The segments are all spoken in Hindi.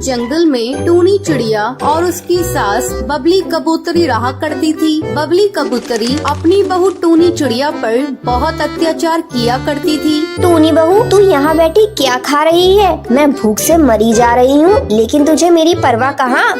जंगल में टूनी चिड़िया और उसकी सास बबली कबूतरी रहा करती थी। बबली कबूतरी अपनी बहू टूनी चिड़िया पर बहुत अत्याचार किया करती थी। टूनी बहू, तू यहाँ बैठी क्या खा रही है? मैं भूख से मरी जा रही हूँ, लेकिन तुझे मेरी परवाह कहाँ?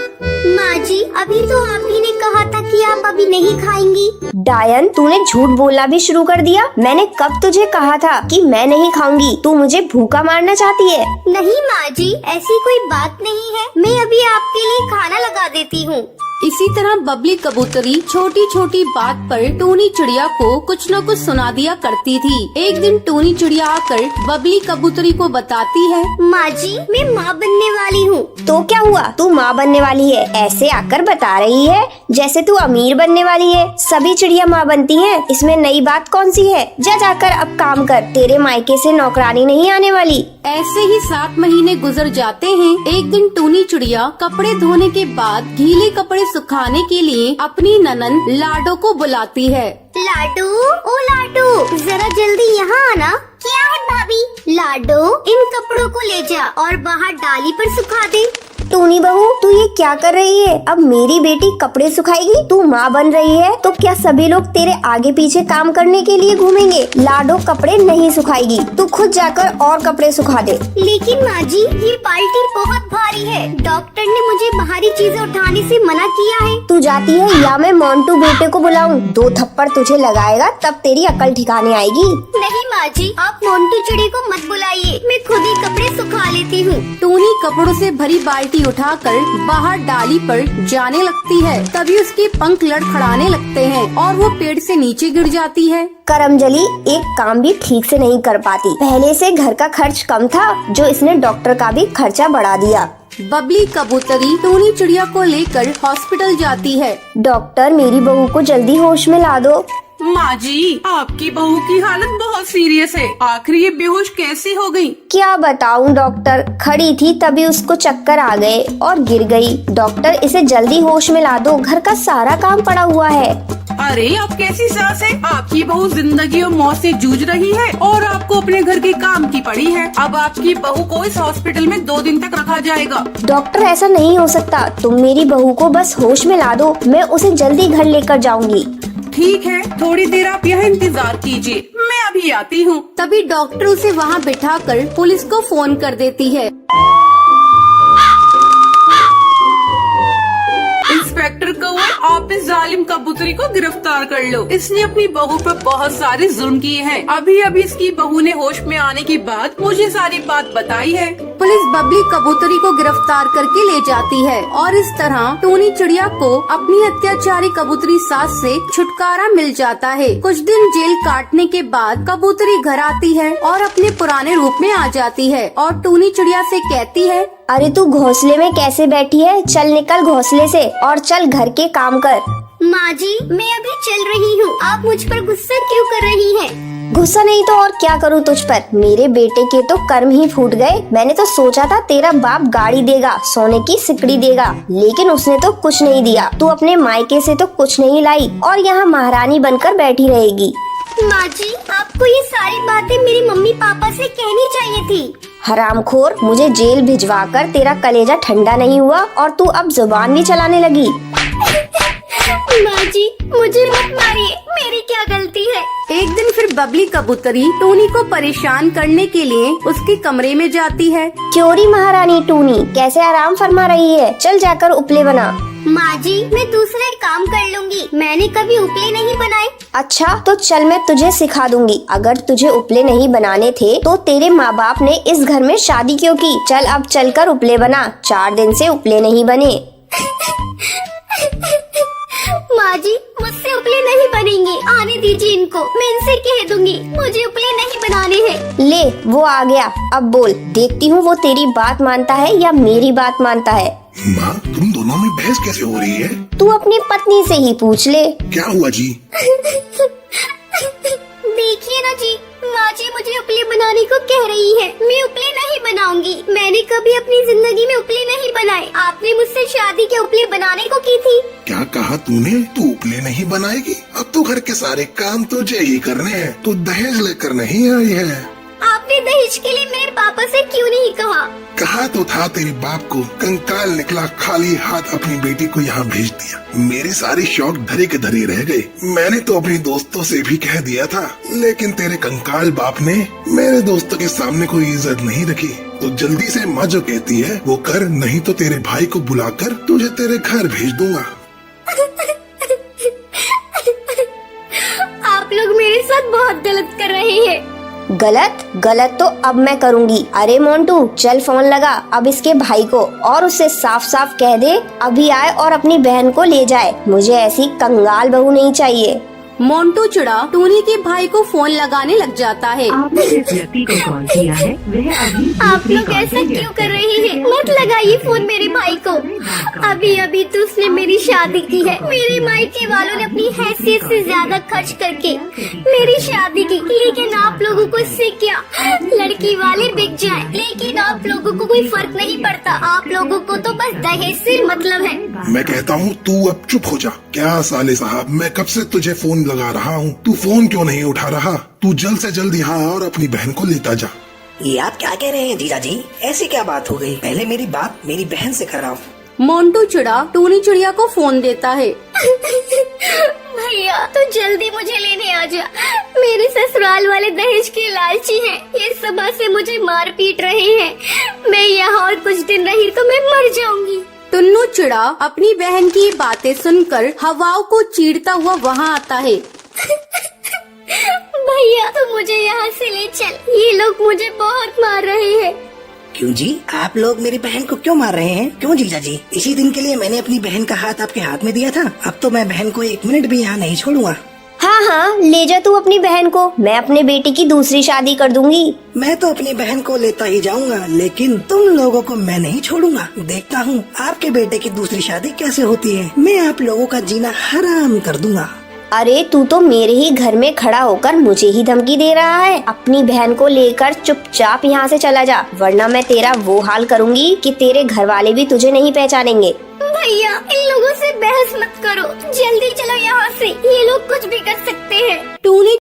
माँ जी, अभी तो आप ही ने कहा था कि आप अभी नहीं खाएंगी। डायन, तूने झूठ बोलना भी शुरू कर दिया। मैंने कब तुझे कहा था कि मैं नहीं खाऊंगी? तू मुझे भूखा मारना चाहती है? नहीं माँ जी, ऐसी कोई बात नहीं है। मैं अभी आपके लिए खाना लगा देती हूँ। इसी तरह बबली कबूतरी छोटी छोटी बात पर टूनी चिड़िया को कुछ न कुछ सुना दिया करती थी। एक दिन टूनी चिड़िया आकर बबली कबूतरी को बताती है, माँ जी, मैं माँ बनने वाली हूँ। तो क्या हुआ? तू माँ बनने वाली है? ऐसे आकर बता रही है जैसे तू अमीर बनने वाली है। सभी चिड़िया माँ बनती हैं, इसमें नई बात कौन सी है? जा जाकर अब काम कर, तेरे मायके से नौकरानी नहीं आने वाली। ऐसे ही 7 महीने गुजर जाते हैं। एक दिन टूनी चिड़िया कपड़े धोने के बाद गीले कपड़े सुखाने के लिए अपनी ननद लाडो को बुलाती है। लाडो, ओ लाडो, जरा जल्दी यहाँ आना। क्या है भाभी? लाडो, इन कपड़ों को ले जा और बाहर डाली पर सुखा दे। टूनी बहू, तू ये क्या कर रही है? अब मेरी बेटी कपड़े सुखाएगी? तू माँ बन रही है तो क्या सभी लोग तेरे आगे पीछे काम करने के लिए घूमेंगे? लाडो कपड़े नहीं सुखाएगी, तू खुद जाकर और कपड़े सुखा दे। लेकिन माँ जी, ये बाल्टी बहुत भारी है। डॉक्टर ने मुझे बाहरी चीजें उठाने से मना किया है। तू जाती है या मैं मोंटू बेटे को बुलाऊं? 2 थप्पड़ तुझे लगाएगा तब तेरी अकल ठिकाने आएगी। नहीं माँ जी, आप मोंटू चिड़ी को मत बुलाइए, मैं खुद ही कपड़े सुखा लेती हूँ। टूनी कपड़ों से भरी बाल्टी उठाकर बाहर डाली पर जाने लगती है। तभी उसके पंख लड़खड़ाने लगते हैं और वो पेड़ से नीचे गिर जाती है। करमजली एक काम भी ठीक से नहीं कर पाती। पहले से घर का खर्च कम था, जो इसने डॉक्टर का भी खर्चा बढ़ा दिया। बबली कबूतरी टूनी चिड़िया को लेकर हॉस्पिटल जाती है। डॉक्टर, मेरी बहू को जल्दी होश में ला दो। माँ जी, आपकी बहू की हालत बहुत सीरियस है। आखिर ये बेहोश कैसे हो गई? क्या बताऊं डॉक्टर, खड़ी थी तभी उसको चक्कर आ गए और गिर गई। डॉक्टर, इसे जल्दी होश में ला दो, घर का सारा काम पड़ा हुआ है। अरे, आप कैसी सास है? आपकी बहू जिंदगी और मौत से जूझ रही है और आपको अपने घर के काम की पड़ी है। अब आपकी बहू को इस हॉस्पिटल में 2 दिन तक रखा जाएगा। डॉक्टर, ऐसा नहीं हो सकता। तुम मेरी बहू को बस होश में ला दो, मैं उसे जल्दी घर लेकर जाऊंगी। ठीक है, थोड़ी देर आप यहाँ इंतजार कीजिए, मैं अभी आती हूँ। तभी डॉक्टर उसे वहाँ बिठाकर पुलिस को फोन कर देती है। इंस्पेक्टर कौर, आप इस जालिम कबूतरी को गिरफ्तार कर लो। इसने अपनी बहू पर बहुत सारे जुल्म किए हैं। अभी अभी इसकी बहू ने होश में आने के बाद मुझे सारी बात बताई है। पुलिस बबली कबूतरी को गिरफ्तार करके ले जाती है और इस तरह टूनी चिड़िया को अपनी अत्याचारी कबूतरी सास से छुटकारा मिल जाता है। कुछ दिन जेल काटने के बाद कबूतरी घर आती है और अपने पुराने रूप में आ जाती है और टूनी चिड़िया से कहती है, अरे तू घोंसले में कैसे बैठी है? चल निकल घोंसले से और चल घर के काम कर। माँ जी, मैं अभी चल रही हूँ। आप मुझ पर गुस्सा क्यों कर रही हैं? गुस्सा नहीं तो और क्या करूँ तुझ पर? मेरे बेटे के तो कर्म ही फूट गए। मैंने तो सोचा था तेरा बाप गाड़ी देगा, सोने की सिकड़ी देगा, लेकिन उसने तो कुछ नहीं दिया। तू अपने मायके से तो कुछ नहीं लाई और यहाँ महारानी बनकर बैठी रहेगी। माँ जी, आपको ये सारी बातें मेरी मम्मी पापा से कहनी चाहिए थी। हरामखोर, मुझे जेल भिजवाकर तेरा कलेजा ठंडा नहीं हुआ और तू अब जुबान भी चलाने लगी। माँ जी, मुझे मत मारिए, मेरी क्या गलती है? एक दिन फिर बबली कबूतरी टूनी को परेशान करने के लिए उसके कमरे में जाती है। क्योरी महारानी टूनी, कैसे आराम फरमा रही है? चल जाकर उपले बना। माँ जी, मैं दूसरे काम कर लूंगी, मैंने कभी उपले नहीं बनाए। अच्छा, तो चल मैं तुझे सिखा दूंगी। अगर तुझे उपले नहीं बनाने थे तो तेरे माँ बाप ने इस घर में शादी क्यों की? चल अब चलकर उपले बना, 4 दिन से उपले नहीं बने। माँ जी, मुझसे उपले नहीं बनेंगे, आने दीजिए इनको, मैं इनसे कह दूंगी मुझे उपले नहीं बनाने हैं। ले, वो आ गया। अब बोल, देखती हूँ वो तेरी बात मानता है या मेरी बात मानता है। माँ, तुम दोनों में बहस कैसे हो रही है? तू अपनी पत्नी से ही पूछ ले। क्या हुआ जी? देखिए ना जी, माँ जी मुझे उपले बनाने को कह रही है। मैं उपले नहीं बनाऊंगी, मैंने कभी अपनी जिंदगी में उपले नहीं बनाए। आपने मुझसे शादी के उपले बनाने को की थी। क्या कहा तूने? तू उपले नहीं बनाएगी? अब तो घर के सारे काम तुझे ही करने हैं। तू दहेज लेकर नहीं आई है। आपने दहेज के लिए मेरे पापा से क्यों नहीं कहा? कहा तो था तेरे बाप को, कंकाल निकला खाली हाथ अपनी बेटी को यहाँ भेज दिया। मेरे सारे शौक धरे के धरे रह गए। मैंने तो अपने दोस्तों से भी कह दिया था, लेकिन तेरे कंकाल बाप ने मेरे दोस्तों के सामने कोई इज्जत नहीं रखी। तो जल्दी से माँ जो कहती है वो कर, नहीं तो तेरे भाई को बुलाकर तुझे तेरे घर भेज दूंगा। आप लोग मेरे साथ बहुत गलत कर रहे हैं। गलत तो अब मैं करूँगी। अरे मोन्टू चल फोन लगा अब इसके भाई को और उससे साफ साफ कह दे अभी आए और अपनी बहन को ले जाए। मुझे ऐसी कंगाल बहू नहीं चाहिए। मोन्टू चिड़ा टूनी के भाई को फोन लगाने लग जाता है। आपने जिस व्यक्ति को कॉल किया है वह अभी आप लोग ऐसा क्यों कर रहे हैं? मत लगाइए फोन मेरे भाई को। अभी अभी तो उसने मेरी शादी की है। मेरे मायके वालों ने अपनी हैसियत से ज्यादा खर्च करके मेरी शादी की, लेकिन आप लोगों को इससे क्या? लड़की वाले बिक जाए, लेकिन आप लोगों को कोई फर्क नहीं पड़ता। आप लोगों को तो बस दहेज से मतलब है। मैं कहता हूँ तू अब चुप हो जा। क्या साले साहब, मैं कब से तुझे फोन लगा रहा हूँ, तू फोन क्यों नहीं उठा रहा? तू जल्द से जल्द यहाँ और अपनी बहन को लेता जा। ये आप क्या कह रहे हैं जीजा जी? ऐसी क्या बात हो गई? पहले मेरी बात मेरी बहन से कराओ। मोन्टू चिड़ा टूनी चिड़िया को फोन देता है। भैया तो जल्दी मुझे लेने आ जा। मेरे ससुराल वाले दहेज के लालची हैं। ये सुबह से मुझे मार पीट रहे हैं। मैं यहाँ और कुछ दिन रही तो मैं मर जाऊंगी। टुन्नू चिड़ा अपनी बहन की बातें सुनकर हवाओं को चीरता हुआ वहाँ आता है। भैया तो मुझे यहाँ से ले चल। ये लोग मुझे बहुत मार रहे हैं। क्यों जी, आप लोग मेरी बहन को क्यों मार रहे हैं? क्यों जीजा जी? इसी दिन के लिए मैंने अपनी बहन का हाथ आपके हाथ में दिया था। अब तो मैं बहन को 1 मिनट भी यहाँ नहीं छोड़ूंगा। हाँ ले जा तू अपनी बहन को। मैं अपने बेटे की दूसरी शादी कर दूंगी। मैं तो अपनी बहन को लेता ही जाऊंगा, लेकिन तुम लोगों को मैं नहीं छोड़ूंगा। देखता हूँ आपके बेटे की दूसरी शादी कैसे होती है। मैं आप लोगों का जीना हराम कर दूंगा। अरे तू तो मेरे ही घर में खड़ा होकर मुझे ही धमकी दे रहा है। अपनी बहन को लेकर चुपचाप यहाँ से चला जा, वरना मैं तेरा वो हाल करूँगी कि तेरे घर वाले भी तुझे नहीं पहचानेंगे। भैया इन लोगों से बहस मत करो। जल्दी चलो यहाँ से। ये लोग कुछ भी कर सकते हैं। टूनी